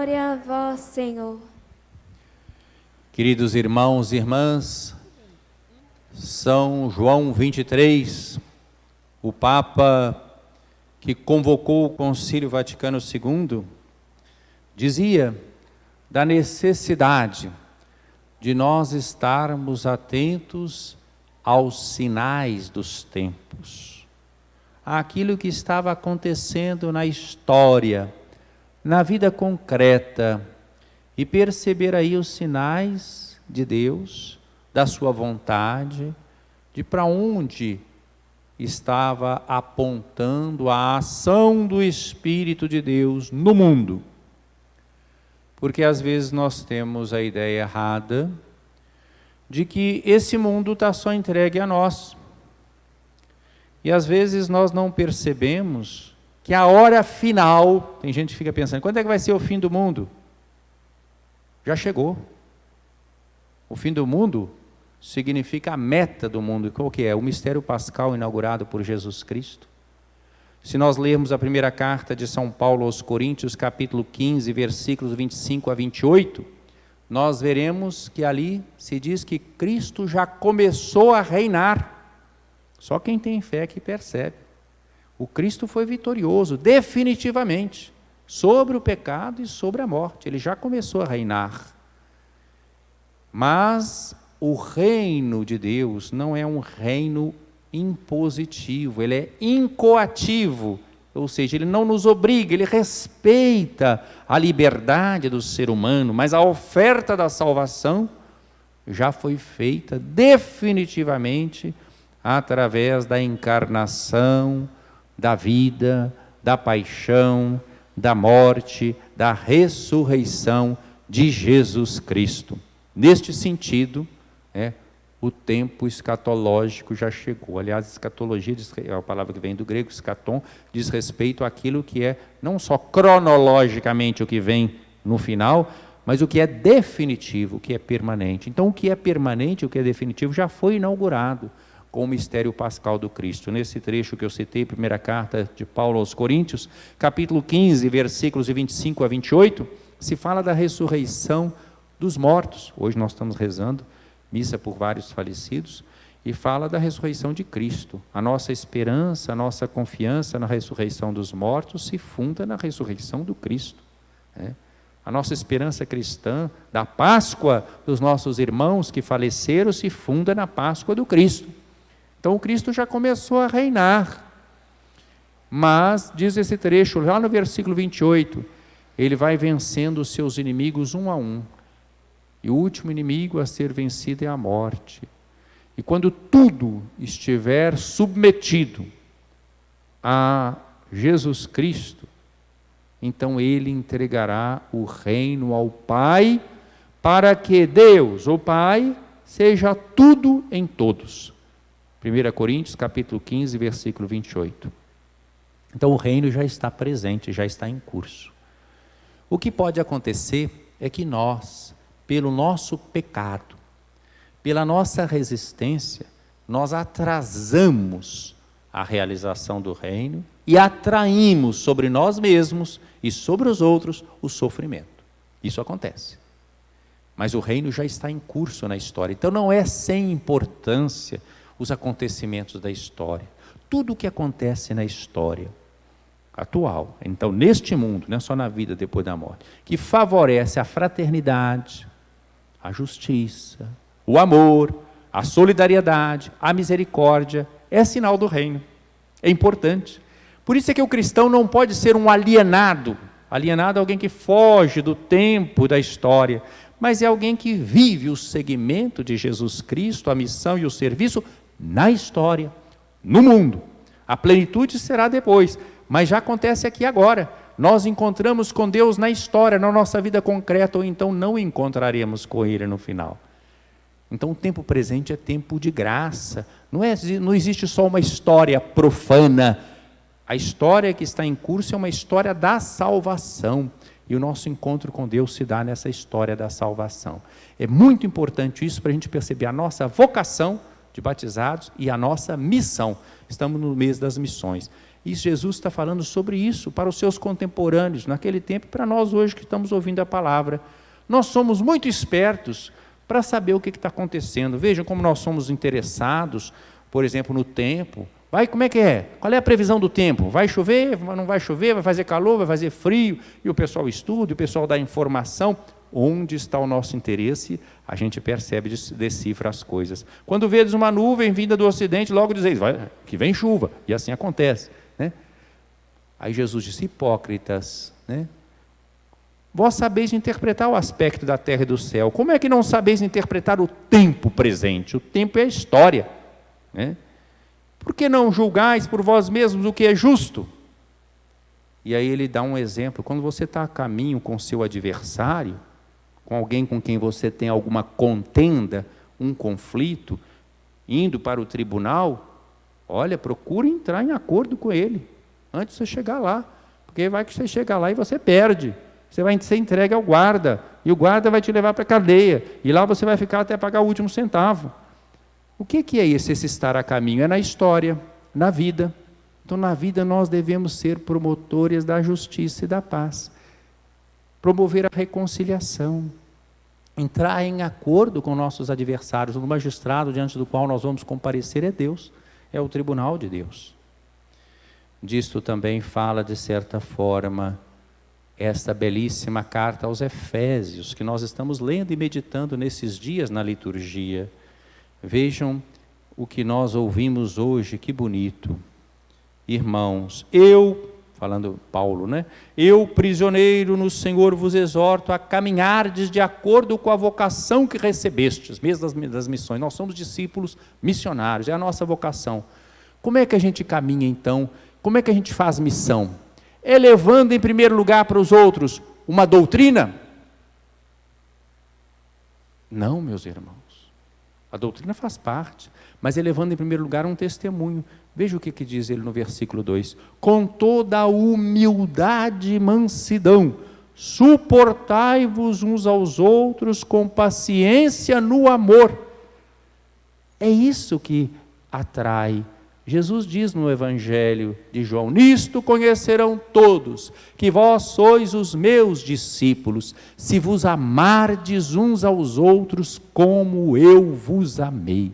Glória a vós, Senhor. Queridos irmãos e irmãs, São João 23, o Papa que convocou o Concílio Vaticano II, dizia da necessidade de nós estarmos atentos aos sinais dos tempos, àquilo que estava acontecendo na história, na vida concreta, e perceber aí os sinais de Deus, da sua vontade, de para onde estava apontando a ação do Espírito de Deus no mundo. Porque às vezes nós temos a ideia errada de que esse mundo está só entregue a nós. E às vezes nós não percebemos que a hora final, tem gente que fica pensando, quando é que vai ser o fim do mundo? Já chegou. O fim do mundo significa a meta do mundo. Qual que é? O mistério pascal inaugurado por Jesus Cristo. Se nós lermos a primeira carta de São Paulo aos Coríntios, capítulo 15, versículos 25 a 28, nós veremos que ali se diz que Cristo já começou a reinar. Só quem tem fé que percebe. O Cristo foi vitorioso, definitivamente, sobre o pecado e sobre a morte. Ele já começou a reinar. Mas o reino de Deus não é um reino impositivo, ele é incoativo, ou seja, ele não nos obriga, ele respeita a liberdade do ser humano, mas a oferta da salvação já foi feita definitivamente através da encarnação, da vida, da paixão, da morte, da ressurreição de Jesus Cristo. Neste sentido, o tempo escatológico já chegou. Aliás, escatologia é a palavra que vem do grego, escatom, diz respeito àquilo que é não só cronologicamente o que vem no final, mas o que é definitivo, o que é permanente. Então, o que é permanente, o que é definitivo, já foi inaugurado com o mistério pascal do Cristo. Nesse trecho que eu citei, primeira carta de Paulo aos Coríntios, capítulo 15, versículos de 25 a 28, se fala da ressurreição dos mortos. Hoje nós estamos rezando missa por vários falecidos, e fala da ressurreição de Cristo. A nossa esperança, a nossa confiança na ressurreição dos mortos se funda na ressurreição do Cristo. A nossa esperança cristã da Páscoa dos nossos irmãos que faleceram se funda na Páscoa do Cristo. Então o Cristo já começou a reinar. Mas, diz esse trecho, lá no versículo 28, ele vai vencendo os seus inimigos um a um. E o último inimigo a ser vencido é a morte. E quando tudo estiver submetido a Jesus Cristo, então ele entregará o reino ao Pai, para que Deus, o Pai, seja tudo em todos. 1 Coríntios, capítulo 15, versículo 28. Então o reino já está presente, já está em curso. O que pode acontecer é que nós, pelo nosso pecado, pela nossa resistência, nós atrasamos a realização do reino e atraímos sobre nós mesmos e sobre os outros o sofrimento. Isso acontece. Mas o reino já está em curso na história. Então não é sem importância os acontecimentos da história. Tudo o que acontece na história atual, então neste mundo, não é só na vida depois da morte, que favorece a fraternidade, a justiça, o amor, a solidariedade, a misericórdia, é sinal do reino. É importante. Por isso é que o cristão não pode ser um alienado. Alienado é alguém que foge do tempo da história, mas é alguém que vive o segmento de Jesus Cristo, a missão e o serviço na história, no mundo. A plenitude será depois, mas já acontece aqui agora. Nós encontramos com Deus na história, na nossa vida concreta, ou então não encontraremos com Ele no final. Então o tempo presente é tempo de graça, não existe só uma história profana. A história que está em curso é uma história da salvação, e o nosso encontro com Deus se dá nessa história da salvação. É muito importante isso para a gente perceber a nossa vocação de batizados e a nossa missão. Estamos no mês das missões. E Jesus está falando sobre isso para os seus contemporâneos, naquele tempo, e para nós hoje que estamos ouvindo a palavra. Nós somos muito espertos para saber o que está acontecendo. Vejam como nós somos interessados, por exemplo, no tempo. Como é que é? Qual é a previsão do tempo? Vai chover? Não vai chover? Vai fazer calor? Vai fazer frio? E o pessoal estuda, o pessoal dá informação. Onde está o nosso interesse? A gente percebe, decifra as coisas. Quando vedes uma nuvem vinda do ocidente, logo dizeis, que vem chuva. E assim acontece. Né? Aí Jesus disse, hipócritas, né? Vós sabeis interpretar o aspecto da terra e do céu. Como é que não sabeis interpretar o tempo presente? O tempo é a história. Né? Por que não julgais por vós mesmos o que é justo? E aí ele dá um exemplo. Quando você está a caminho com seu adversário, com alguém com quem você tem alguma contenda, um conflito, indo para o tribunal, olha, procure entrar em acordo com ele, antes de você chegar lá. Porque vai que você chega lá e você perde. Você vai ser entregue ao guarda, e o guarda vai te levar para a cadeia, e lá você vai ficar até pagar o último centavo. O que é esse estar a caminho? É na história, na vida. Então, na vida, nós devemos ser promotores da justiça e da paz, promover a reconciliação, entrar em acordo com nossos adversários. O magistrado diante do qual nós vamos comparecer é Deus, é o tribunal de Deus. Disto também fala, de certa forma, esta belíssima carta aos Efésios, que nós estamos lendo e meditando nesses dias na liturgia. Vejam o que nós ouvimos hoje, que bonito. Irmãos, falando Paulo, né? Eu, prisioneiro no Senhor, vos exorto a caminhardes de acordo com a vocação que recebestes, mesmo das missões. Nós somos discípulos missionários, é a nossa vocação. Como é que a gente caminha então? Como é que a gente faz missão? Elevando em primeiro lugar para os outros uma doutrina? Não, meus irmãos. A doutrina faz parte, mas elevando em primeiro lugar um testemunho. Veja o que diz ele no versículo 2. Com toda a humildade e mansidão, suportai-vos uns aos outros com paciência no amor. É isso que atrai. Jesus diz no Evangelho de João, nisto conhecerão todos, que vós sois os meus discípulos, se vos amardes uns aos outros como eu vos amei.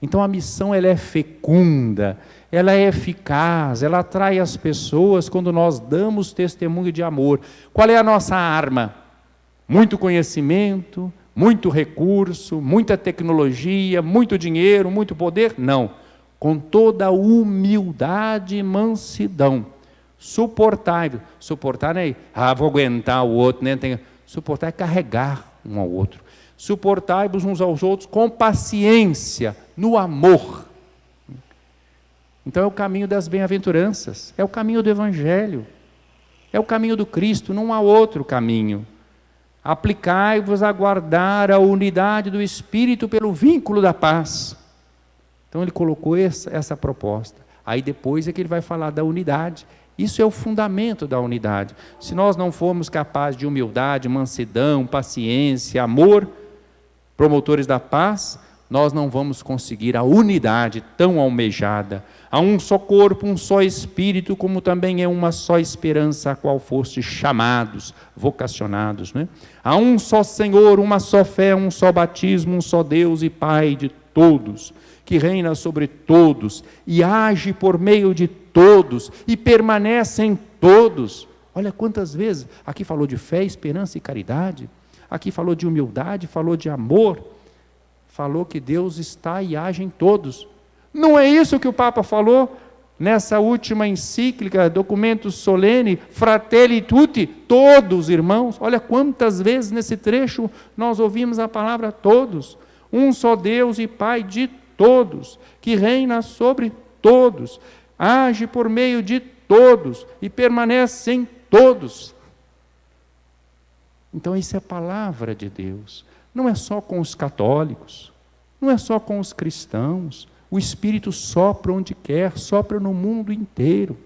Então a missão ela é fecunda, ela é eficaz, ela atrai as pessoas quando nós damos testemunho de amor. Qual é a nossa arma? Muito conhecimento, muito recurso, muita tecnologia, muito dinheiro, muito poder? Não. Com toda a humildade e mansidão, suportar não é, vou aguentar o outro, né? Suportar é carregar um ao outro, suportai-vos uns aos outros com paciência, no amor. Então é o caminho das bem-aventuranças, é o caminho do Evangelho, é o caminho do Cristo, não há outro caminho. Aplicai-vos a guardar a unidade do Espírito pelo vínculo da paz. Então ele colocou essa proposta. Aí depois é que ele vai falar da unidade. Isso é o fundamento da unidade. Se nós não formos capazes de humildade, mansidão, paciência, amor, promotores da paz, nós não vamos conseguir a unidade tão almejada. Há um só corpo, um só Espírito, como também é uma só esperança a qual fostes chamados, vocacionados. Né? Há um só Senhor, uma só fé, um só batismo, um só Deus e Pai de todos, que reina sobre todos e age por meio de todos e permanece em todos. Olha quantas vezes, aqui falou de fé, esperança e caridade, aqui falou de humildade, falou de amor, falou que Deus está e age em todos. Não é isso que o Papa falou nessa última encíclica, documento solene, Fratelli Tutti, todos irmãos? Olha quantas vezes nesse trecho nós ouvimos a palavra todos. Um só Deus e Pai de todos, que reina sobre todos, age por meio de todos e permanece em todos. Então isso é a palavra de Deus. Não é só com os católicos, não é só com os cristãos. O Espírito sopra onde quer, sopra no mundo inteiro.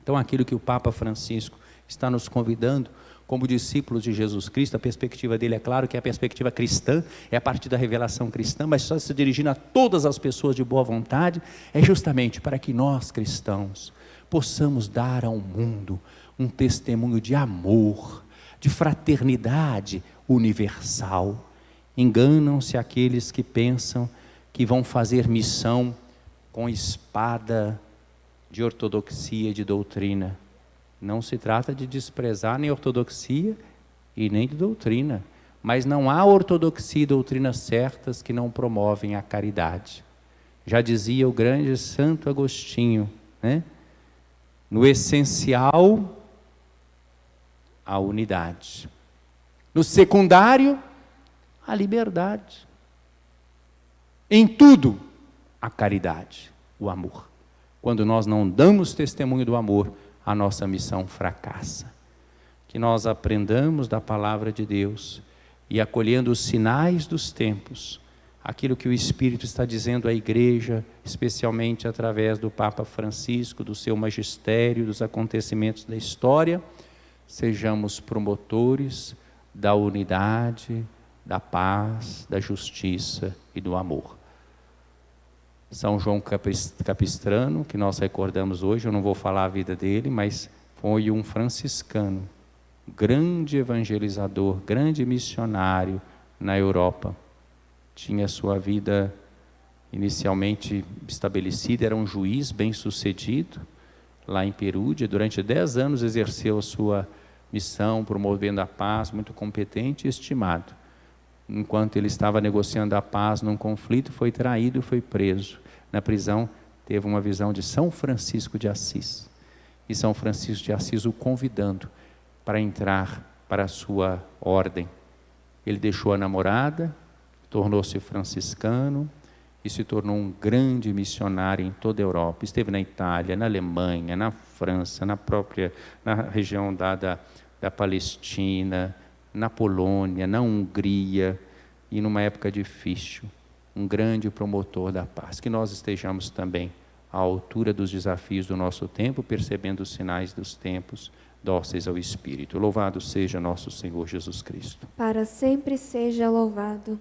Então aquilo que o Papa Francisco está nos convidando, como discípulos de Jesus Cristo, a perspectiva dele é claro que é a perspectiva cristã, é a partir da revelação cristã, mas só se dirigindo a todas as pessoas de boa vontade, é justamente para que nós cristãos possamos dar ao mundo um testemunho de amor, de fraternidade universal. Enganam-se aqueles que pensam que vão fazer missão com espada de ortodoxia e de doutrina. Não se trata de desprezar nem ortodoxia e nem de doutrina, mas não há ortodoxia e doutrinas certas que não promovem a caridade. Já dizia o grande Santo Agostinho, né? No essencial, a unidade. No secundário, a liberdade. Em tudo, a caridade, o amor. Quando nós não damos testemunho do amor, a nossa missão fracassa. Que nós aprendamos da palavra de Deus e, acolhendo os sinais dos tempos, aquilo que o Espírito está dizendo à igreja, especialmente através do Papa Francisco, do seu magistério, dos acontecimentos da história, sejamos promotores da unidade, da paz, da justiça e do amor. São João Capistrano, que nós recordamos hoje, eu não vou falar a vida dele, mas foi um franciscano, grande evangelizador, grande missionário na Europa. Tinha sua vida inicialmente estabelecida, era um juiz bem-sucedido lá em Perúdia, durante 10 anos exerceu a sua missão, promovendo a paz, muito competente e estimado. Enquanto ele estava negociando a paz num conflito, foi traído e foi preso. Na prisão, teve uma visão de São Francisco de Assis. E São Francisco de Assis o convidando para entrar para a sua ordem. Ele deixou a namorada, tornou-se franciscano e se tornou um grande missionário em toda a Europa. Esteve na Itália, na Alemanha, na França, na região da Palestina, na Polônia, na Hungria, e numa época difícil, um grande promotor da paz. Que nós estejamos também à altura dos desafios do nosso tempo, percebendo os sinais dos tempos, dóceis ao Espírito. Louvado seja nosso Senhor Jesus Cristo. Para sempre seja louvado.